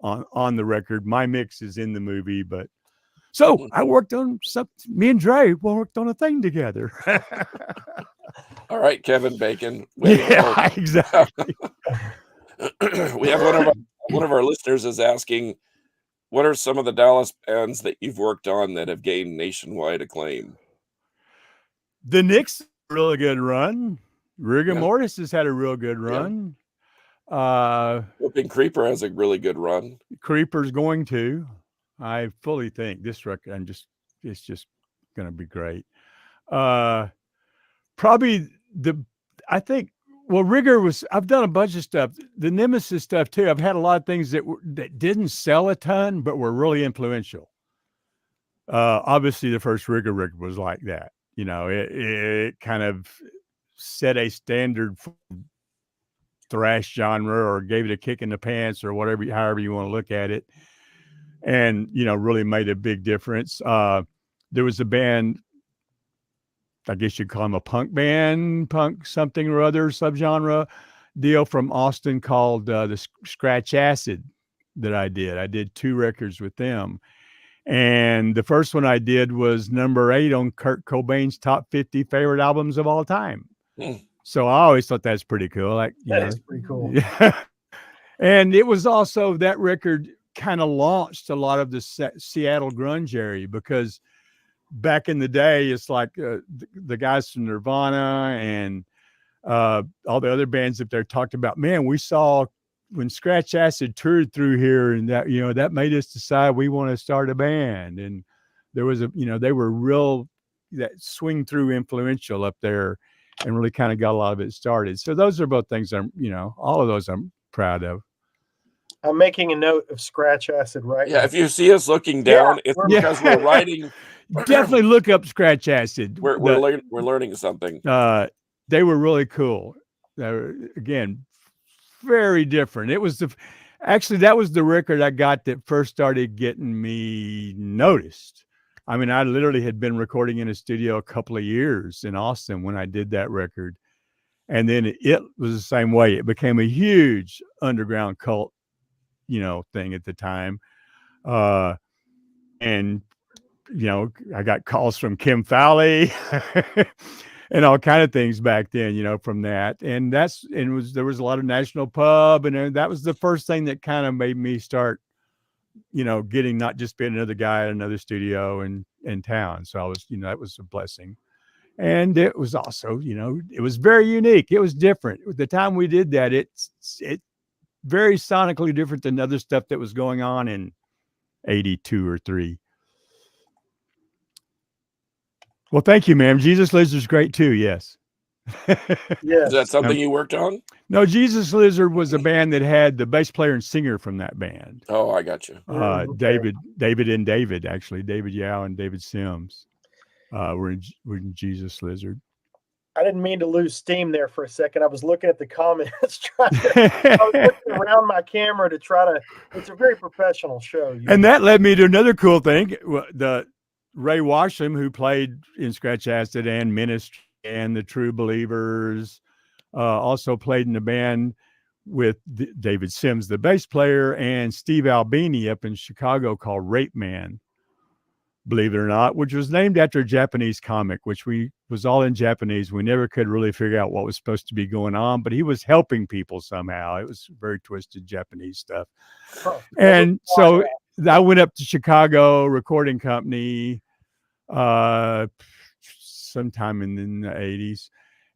on the record. My mix is in the movie, but so I worked on something. Me and Dre worked on a thing together. All right, Kevin Bacon. Yeah, exactly. We have one of our listeners is asking, what are some of the Dallas bands that you've worked on that have gained nationwide acclaim? The Nixons, really good run. Rigor Mortis has had a real good run. Whooping Creeper has a really good run. Creeper's going to. I fully think this record, it's just going to be great. Probably Rigor I've done a bunch of stuff. The Nemesis stuff too. I've had a lot of things that didn't sell a ton, but were really influential. Obviously the first Rigor record was like that. It kind of set a standard for thrash genre, or gave it a kick in the pants, or however you want to look at it. And, really made a big difference. There was a band, I guess you'd call them a punk something or other subgenre deal from Austin called the Scratch Acid that I did. I did 2 records with them. And the first one I did was number 8 on Kurt Cobain's top 50 favorite albums of all time. So I always thought that's pretty cool. That is pretty cool. Yeah. And it was also, that record kind of launched a lot of the Seattle grunge area, because back in the day, it's like the guys from Nirvana and all the other bands that they're talked about. Man, we saw when Scratch Acid toured through here, and that, you know, that made us decide we want to start a band. And there was a, you know, they were real, that swing through influential up there, and really kind of got a lot of it started. So those are both things I'm, you know, all of those I'm proud of. I'm making a note of Scratch Acid right now. Yeah, if you see us looking down, it's because we're writing. Definitely look up Scratch Acid. We're learning something. They were really cool. Again, very different. It was actually that was the record I got that first started getting me noticed. I mean, I literally had been recording in a studio a couple of years in Austin when I did that record. And then it was the same way. It became a huge underground cult, you know, thing at the time. And, you know, I got calls from Kim Fowley and all kind of things back then, you know, from that. And there was a lot of National Pub, and that was the first thing that kind of made me start, you know, getting, not just being another guy at another studio in town. So I was, you know, that was a blessing. And it was also, you know, it was very unique. It was different. At the time we did that, it very sonically different than other stuff that was going on in 82 or 3. Well, thank you, ma'am. Jesus Lizard's great too. Yes. Yes. Is that something you worked on? No, Jesus Lizard was a band that had the bass player and singer from that band. Oh, I got you. David, actually, David Yao and David Sims were in Jesus Lizard. I didn't mean to lose steam there for a second. I was looking at the comments, I was looking around my camera to try to. It's a very professional show. And that led me to another cool thing. The Ray Washam, who played in Scratch Acid and Ministry and the True Believers, also played in the band with David Sims, the bass player, and Steve Albini up in Chicago called Rape Man, believe it or not, which was named after a Japanese comic, which was all in Japanese. We never could really figure out what was supposed to be going on, but he was helping people somehow. It was very twisted Japanese stuff. And so I went up to Chicago Recording Company sometime in the 80s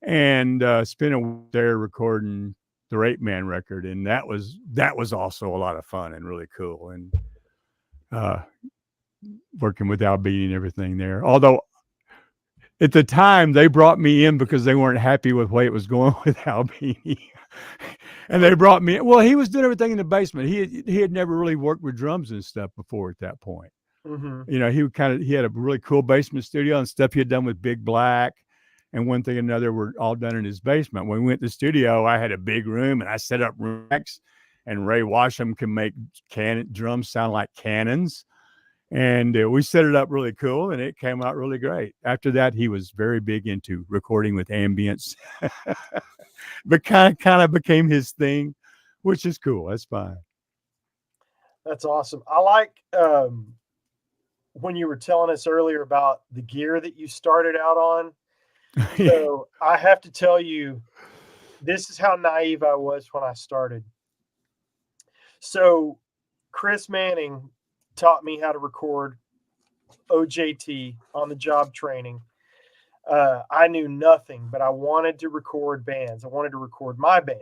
and spent a week there recording the Rape Man record. And that was also a lot of fun and really cool. And working with Albini and everything there. Although at the time they brought me in because they weren't happy with the way it was going with Albini. And they brought me in. Well, he was doing everything in the basement. He had never really worked with drums and stuff before at that point. Mm-hmm. You know, he had a really cool basement studio and stuff he had done with Big Black and one thing and another were all done in his basement. When we went to the studio, I had a big room and I set up racks, and Ray Washam can make drums sound like cannons. And we set it up really cool, and it came out really great. After that, he was very big into recording with ambience, but kind of became his thing, which is cool. That's fine. That's awesome. I like when you were telling us earlier about the gear that you started out on. So I have to tell you, this is how naive I was when I started. So Chris Manning taught me how to record OJT on the job training. I knew nothing, but I wanted to record bands. I wanted to record my band.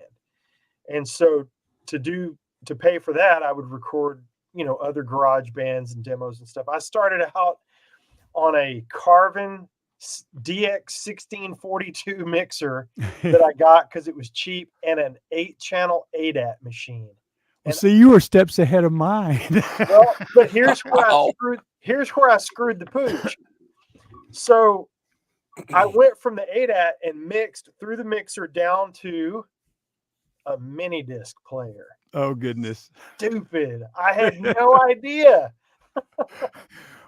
And so to pay for that, I would record, you know, other garage bands and demos and stuff. I started out on a Carvin DX1642 mixer that I got because it was cheap, and an 8-channel ADAT machine. Well, see, you were steps ahead of mine. Well, but here's where I screwed the pooch. So I went from the ADAT and mixed through the mixer down to a mini disc player. Oh, goodness. Stupid. I had no idea.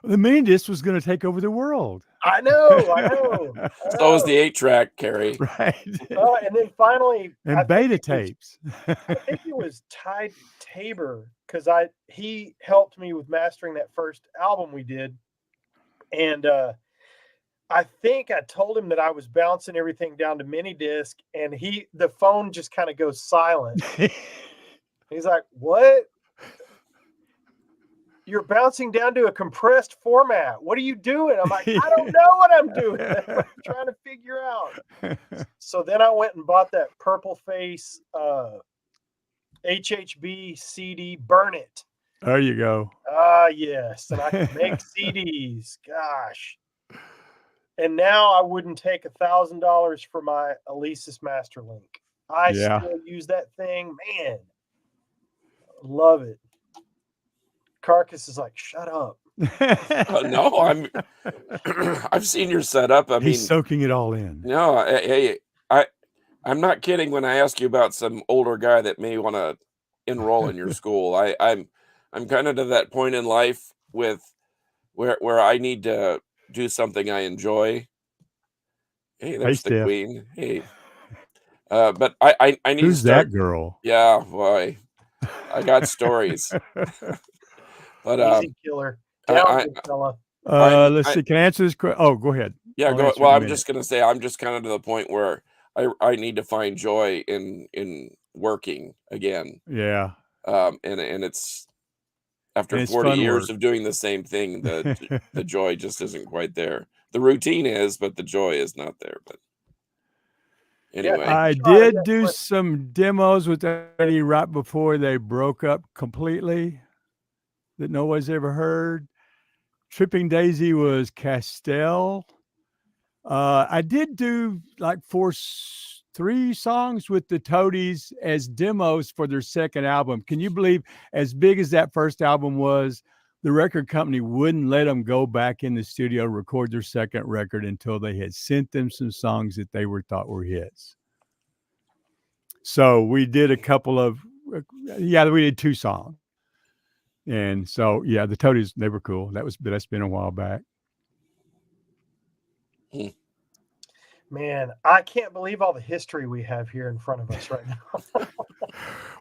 The mini disc was going to take over the world. I know. So was the 8-track, Kerry. Right. And then finally, and beta tapes. I think it was Ty Tabor, because he helped me with mastering that first album we did. And I think I told him that I was bouncing everything down to mini disc, and the phone just kind of goes silent. He's like, "What?" you're bouncing down to a compressed format. What are you doing? I'm like, I don't know what I'm doing. I'm trying to figure out. So then I went and bought that Purple Face HHB CD, Burn It. There you go. Ah, yes. And I can make CDs. Gosh. And now I wouldn't take $1,000 for my Alesis Masterlink. I still use that thing. Man, love it. Carcass is like, shut up. No, I've seen your setup. I He's mean, soaking it all in. no, hey, I'm not kidding when I ask you about some older guy that may want to enroll in your school. I'm kind of to that point in life with where I need to do something I enjoy. Hey, there's the Steph. queen. Hey, but I need Who's to start. that girl? Yeah, boy, I got stories. But Easy killer. Down, good fella. Let's see. Can I answer this? Oh, go ahead. Yeah, I'll go. answer Well, in a I'm minute. just gonna say I'm just kind of to the point where I need to find joy in working again. Yeah. And it's after And it's 40 fun years work. of doing the same thing, the joy just isn't quite there. The routine is, but the joy is not there. But anyway, I did do some demos with Eddie right before they broke up completely that nobody's ever heard. Tripping Daisy was Castell. I did do like 3 songs with the Toadies as demos for their second album. Can you believe, as big as that first album was, the record company wouldn't let them go back in the studio record their second record until they had sent them some songs that they thought were hits. So we did a couple of, we did 2 songs. And so, yeah, the Toadies, they were cool. That's been a while back. Man, I can't believe all the history we have here in front of us right now.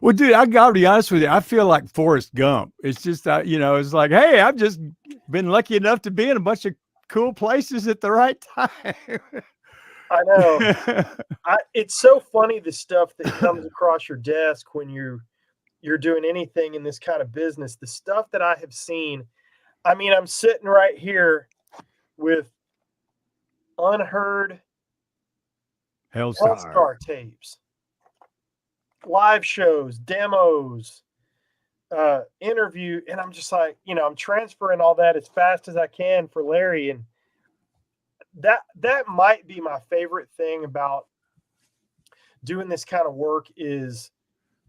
Well, dude, I got to be honest with you. I feel like Forrest Gump. It's just, it's like, hey, I've just been lucky enough to be in a bunch of cool places at the right time. I know. It's so funny, the stuff that comes across your desk when you're doing anything in this kind of business. The stuff that I have seen. I mean, I'm sitting right here with unheard Hellstar tapes, live shows, demos, interview, and I'm just like, I'm transferring all that as fast as I can for Larry, and that might be my favorite thing about doing this kind of work is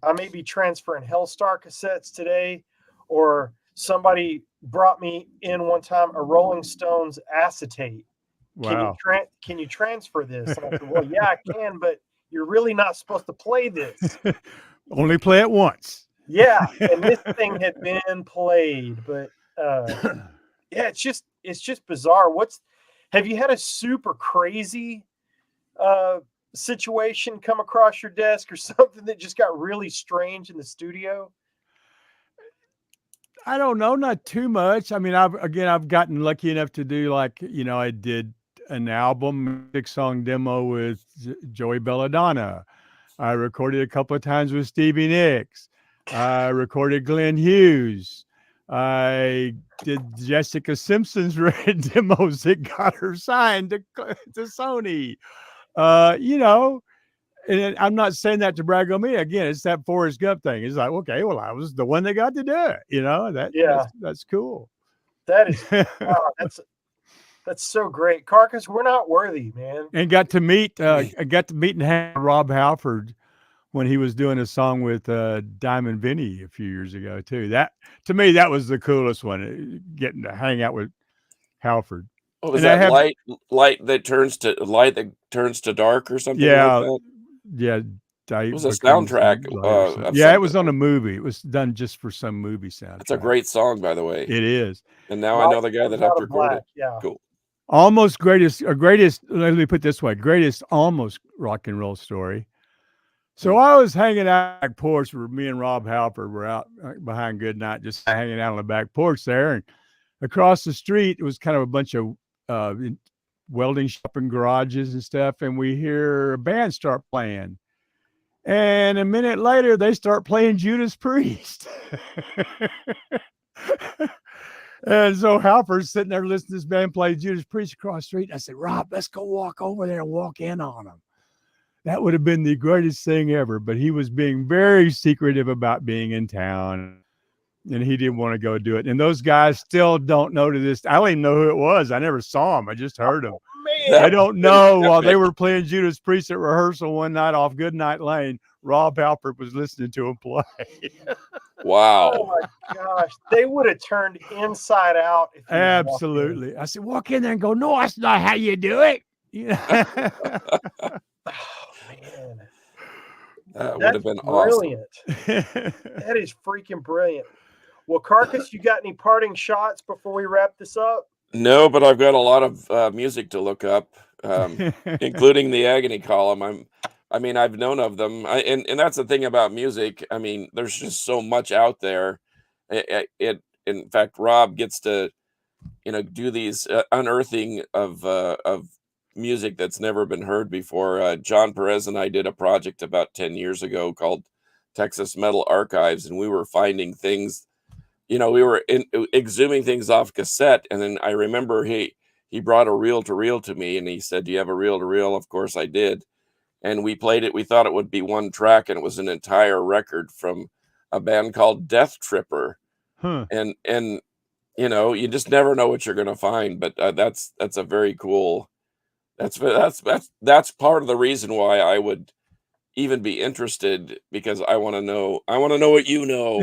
I may be transferring Hellstar cassettes today, or somebody brought me in one time a Rolling Stones acetate. Wow. Can you transfer this? And I said, well, yeah, I can, but you're really not supposed to play this. Only play it once. Yeah, and this thing had been played, but yeah, it's just bizarre. Have you had a super crazy situation come across your desk or something that just got really strange in the studio? I don't know, not too much. I mean, I've gotten lucky enough to do I did an album, 6-song demo with Joey Belladonna. I recorded a couple of times with Stevie Nicks. I recorded Glenn Hughes. I did Jessica Simpson's demos that got her signed to Sony. And I'm not saying that to brag on me. Again, it's that Forrest Gump thing. It's like, okay, well, I was the one that got to do it. That's cool. That is, wow, that's so great. Carcass, we're not worthy, man. And got to meet and hang with Rob Halford when he was doing a song with Diamond Vinny a few years ago too. That, to me, that was the coolest one, getting to hang out with Halford. What was that light that turns to dark or something? Yeah, like that? Yeah. It was a soundtrack. It was on a movie. It was done just for some movie soundtrack. It's a great song, by the way. It is. And now I know the guy that helped record it. Yeah. Cool. Almost greatest, let me put it this way, greatest almost rock and roll story. So I was hanging out on the back porch where me and Rob Halford were out behind Goodnight, just hanging out on the back porch there. And across the street, it was kind of a bunch of welding shop and garages and stuff. And we hear a band start playing. And a minute later, they start playing Judas Priest. And so Halper's sitting there listening to this band play Judas Priest across the street. I said, Rob, let's go walk over there and walk in on him. That would have been the greatest thing ever. But he was being very secretive about being in town, and he didn't want to go do it. And those guys still don't know to this. I don't even know who it was. I never saw him. I just heard him. Man. I don't know. While they were playing Judas Priest at rehearsal one night off Goodnight Lane, Rob Halpert was listening to him play. Wow. Oh my gosh, they would have turned inside out. If you had walked in. Absolutely. I said, walk in there and go, no, that's not how you do it. Yeah. Oh man, That would that's have been awesome. brilliant. That is freaking brilliant. Well, Carcass, you got any parting shots before we wrap this up? No, but I've got a lot of music to look up, including the Agony Column. I've known of them, and that's the thing about music. I mean, there's just so much out there. In fact, Rob gets to, do these unearthing of music that's never been heard before. John Perez and I did a project about 10 years ago called Texas Metal Archives, and we were finding things. We were exhuming things off cassette, and then I remember he brought a reel-to-reel to me, and he said, "Do you have a reel-to-reel?" Of course I did, and we played it. We thought it would be one track, and it was an entire record from a band called Death Tripper. Huh. And you just never know what you're going to find, but that's a very cool. That's part of the reason why I would even be interested, because I want to know what you know.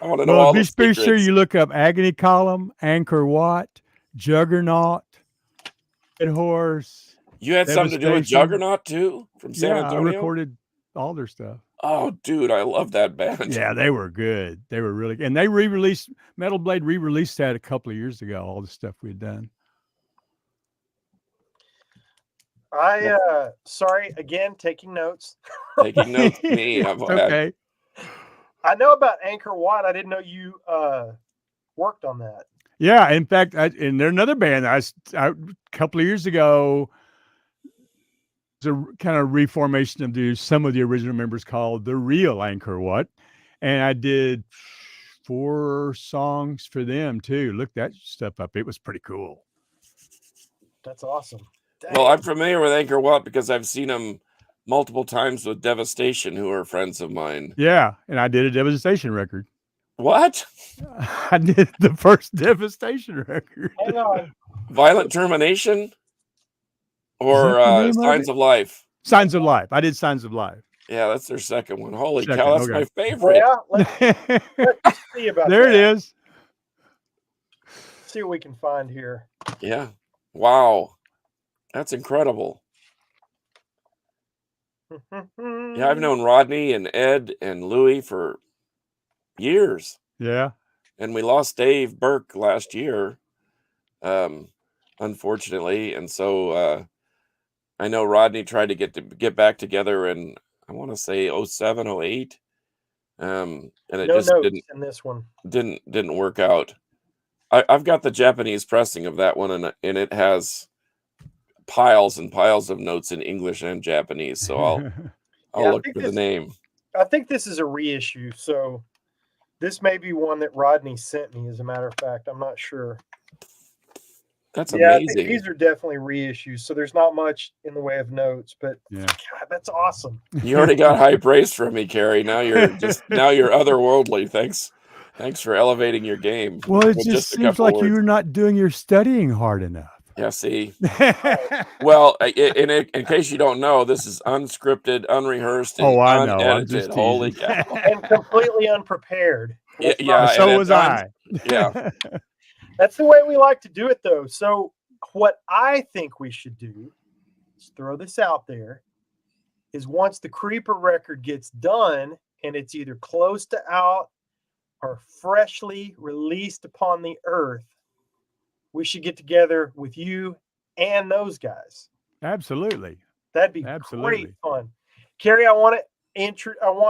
I want to know all the be secrets. sure you look up Agony Column, Angkor Wat, Juggernaut, Dead Horse. You had something to do with Devastation. Juggernaut too, from San Antonio? I recorded all their stuff. Oh, dude, I love that band. Yeah, they were good. They were really good. And they re-released, Metal Blade re-released that a couple of years ago, all the stuff we had done. Sorry, again, taking notes. Taking notes, me. Okay. I know about Angkor Wat. I didn't know you worked on that. Yeah, in fact, and they're another band. I a couple of years ago, it's a kind of reformation of some of the original members called the Real Angkor Wat, and I did 4 songs for them too. Look that stuff up; it was pretty cool. That's awesome. Dang. Well, I'm familiar with Angkor Wat because I've seen them multiple times with Devastation, who are friends of mine. Yeah, and I did a Devastation record. What? I did the first Devastation record. Hang on. Violent Termination or Signs of Life? Signs of Life. I did Signs of Life. Yeah, that's their second one. Holy Second, cow, that's okay. my favorite. Yeah, let's see about there that. it is. See what we can find here. Yeah. Wow. That's incredible. Yeah, I've known Rodney and Ed and Louie for years. Yeah. And we lost Dave Burke last year, unfortunately. And so I know Rodney tried to get back together in, I want to say 07, 08. And it No just notes didn't in this one. didn't work out. I've got the Japanese pressing of that one, and it has piles and piles of notes in English and Japanese. So I'll look for the name. I think this is a reissue, so this may be one that Rodney sent me, as a matter of fact. I'm not sure. That's I amazing. think these are definitely reissues, so there's not much in the way of notes, but Yeah. God, that's awesome. You already got high praise from me, Kerry. Now you're otherworldly. Thanks for elevating your game. Well, it with just a seems couple like words. you're not doing your studying hard enough. Yeah, see. Well, in case you don't know, this is unscripted, unrehearsed, and I know. I'm just unedited. Holy teasing. cow. And completely unprepared. Yeah, So and was at I. times- Yeah. That's the way we like to do it, though. So what I think we should do, let's throw this out there, is once the Creeper record gets done and it's either close to out or freshly released upon the earth, we should get together with you and those guys. Absolutely. That'd be Absolutely. great fun. Kerry, I want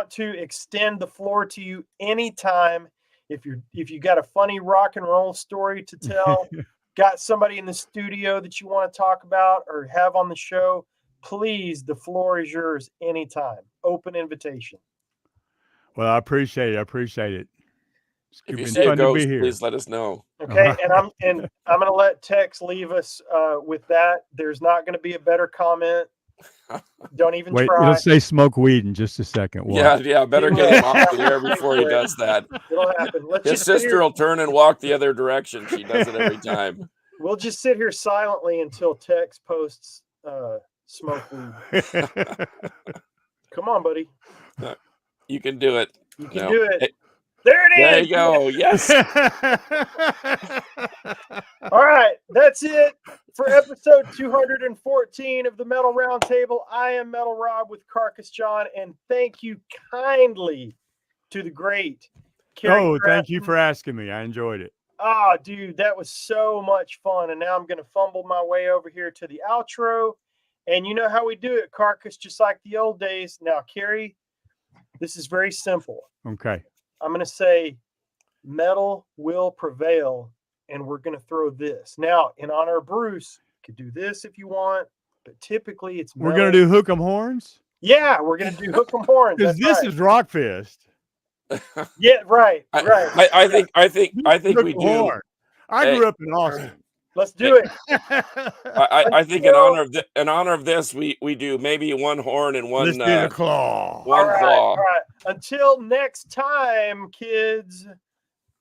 to extend the floor to you anytime. If you got a funny rock and roll story to tell, got somebody in the studio that you want to talk about or have on the show, please, the floor is yours anytime. Open invitation. Well, I appreciate it. If you been see a fun to be ghost, here. please let us know. Okay, Uh-huh. and I'm gonna let Tex leave us with that. There's not gonna be a better comment. Don't even Wait, try. it'll say smoke weed in just a second. Yeah, Watch. yeah. Better It get will. him off the Yeah, air wait before he for it. does that. It'll happen. Let's His just sit sister here. will turn and walk the other direction. She does it every time. We'll just sit here silently until Tex posts smoke weed. Come on, buddy. You can do it. You can No. do it. Hey, There it there is. you go. Yes. All right, that's it for episode 214 of the Metal Roundtable. I am Metal Rob with Carcass John, and thank you kindly to the great Kerry Oh, thank you Crafton. for asking me. I enjoyed it. Ah, dude, that was so much fun. And now I'm going to fumble my way over here to the outro. And you know how we do it, Carcass, just like the old days. Now, Kerry, this is very simple. Okay. I'm going to say metal will prevail, and we're going to throw this. Now, in honor of Bruce, you could do this if you want, but typically it's metal. We're going to do hook 'em horns? Yeah, we're going to do hook 'em horns. Because That's this right. is Rockfest. Yeah, right, right. I think we Hook 'em do. horn. I Hey. grew up in Austin. Let's do it. I think in honor of this, we do maybe one horn and one Let's do the claw. one claw. All right. Until next time, kids,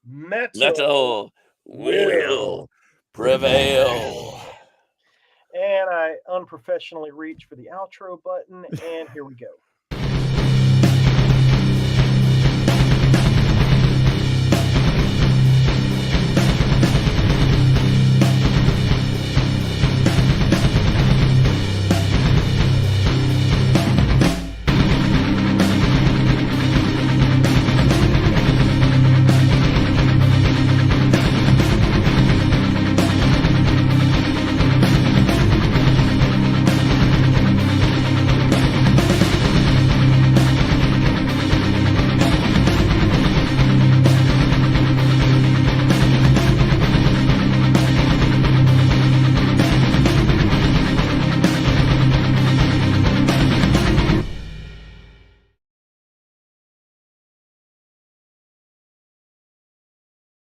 metal will prevail. And I unprofessionally reach for the outro button, and here we go.